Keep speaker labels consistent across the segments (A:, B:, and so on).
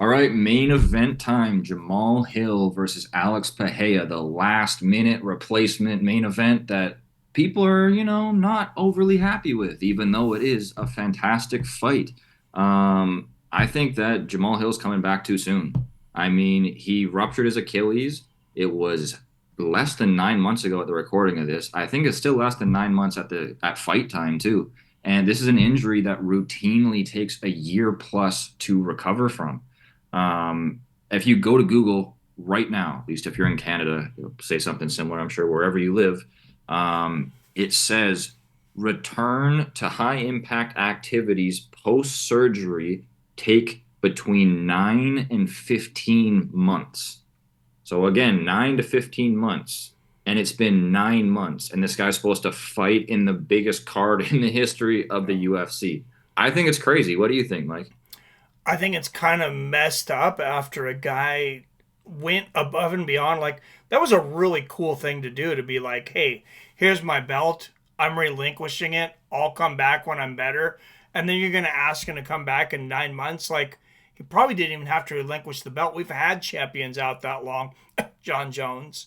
A: All right, main event time. Jamahal Hill versus Alex Pereira, the last minute replacement main event that people are, not overly happy with, even though it is a fantastic fight. I think that Jamahal Hill's coming back too soon. I mean, he ruptured his Achilles. It was less than 9 months ago at the recording of this. I think it's still less than 9 months at fight time too. And this is an injury that routinely takes a year plus to recover from. Um, if you go to Google right now, at least if you're in Canada, it'll say something similar, I'm sure, wherever you live. It says return to high impact activities post surgery take between 9 and 15 months. So again, 9 to 15 months. And it's been 9 months. And this guy's supposed to fight in the biggest card in the history of the UFC. I think it's crazy. What do you think, Mike?
B: I think it's kind of messed up after a guy went above and beyond. Like, that was a really cool thing to do, to be like, hey, here's my belt. I'm relinquishing it. I'll come back when I'm better. And then you're going to ask him to come back in 9 months. Like, he probably didn't even have to relinquish the belt. We've had champions out that long, John Jones,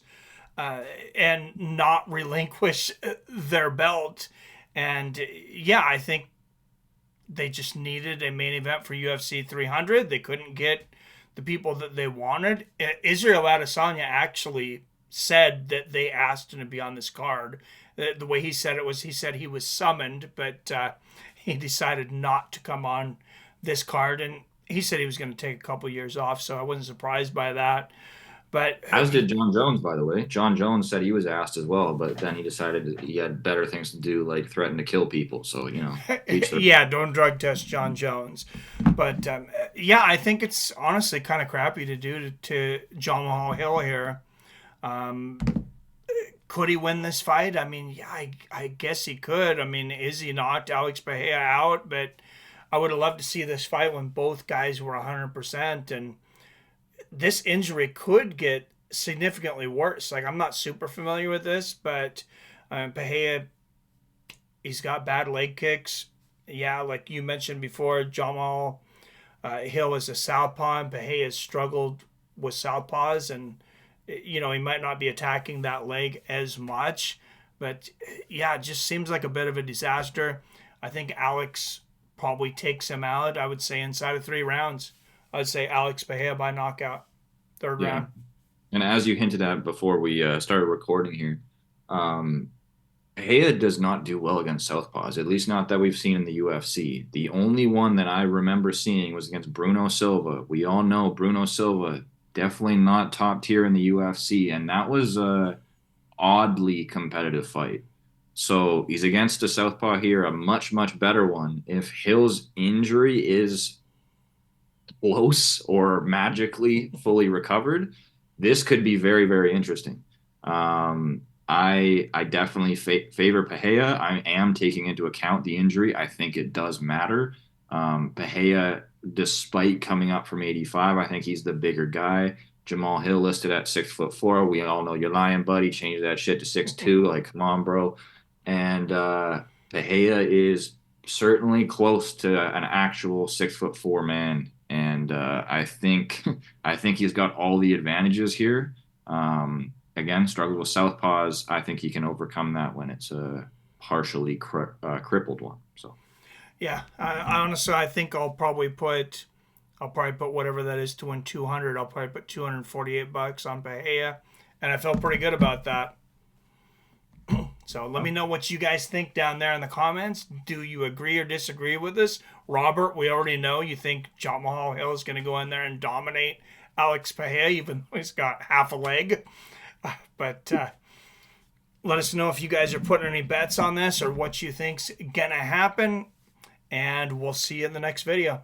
B: uh, and not relinquish their belt. And yeah, I think they just needed a main event for UFC 300. They couldn't get the people that they wanted. Israel Adesanya actually said that they asked him to be on this card. The way he said it was, he said he was summoned, but he decided not to come on this card. And he said he was going to take a couple years off, so I wasn't surprised by that. But
A: As did John Jones, by the way. John Jones said he was asked as well, but then he decided that he had better things to do, like threaten to kill people. So, each their.
B: yeah, don't drug test John Jones. But yeah, I think it's honestly kind of crappy to do to Jamahal Hill here. Um, could he win this fight? I mean, yeah, I guess he could. I mean, is he knocked Alex Pereira out? But I would have loved to see this fight when both guys were 100%. And this injury could get significantly worse. Like, I'm not super familiar with this, but Pereira, he's got bad leg kicks. Yeah, like you mentioned before, Jamal Hill is a southpaw, and Pereira has struggled with southpaws, and he might not be attacking that leg as much. But yeah, it just seems like a bit of a disaster. I think Alex probably takes him out. I would say inside of 3 rounds. I'd say Alex Pereira by knockout, third
A: Yeah.
B: round.
A: And as you hinted at before we started recording here, um, Pereira does not do well against Southpaws, at least not that we've seen in the UFC. The only one that I remember seeing was against Bruno Silva. We all know Bruno Silva, definitely not top tier in the UFC, and that was a oddly competitive fight. So he's against a Southpaw here, a much, much better one. If Hill's injury is close or magically fully recovered, this could be very, very interesting. I definitely favor Pereira. I am taking into account the injury. I think it does matter. Pereira, despite coming up from 85, I think he's the bigger guy. Jamahal Hill listed at 6'4". We all know you're lying, buddy. Change that shit to 6'2". Like, come on, bro. And Pereira is certainly close to an actual 6'4" man, and I think he's got all the advantages here. Again, struggles with southpaws. I think he can overcome that when it's a partially crippled one. So
B: Yeah, honestly, I think I'll probably put whatever that is to win 200. I'll probably put $248 on Bahia, and I feel pretty good about that. So let me know what you guys think down there in the comments. Do you agree or disagree with us? Robert, we already know you think John Mahal Hill is going to go in there and dominate Alex Pereira, even though he's got half a leg. But let us know if you guys are putting any bets on this or what you think's going to happen. And we'll see you in the next video.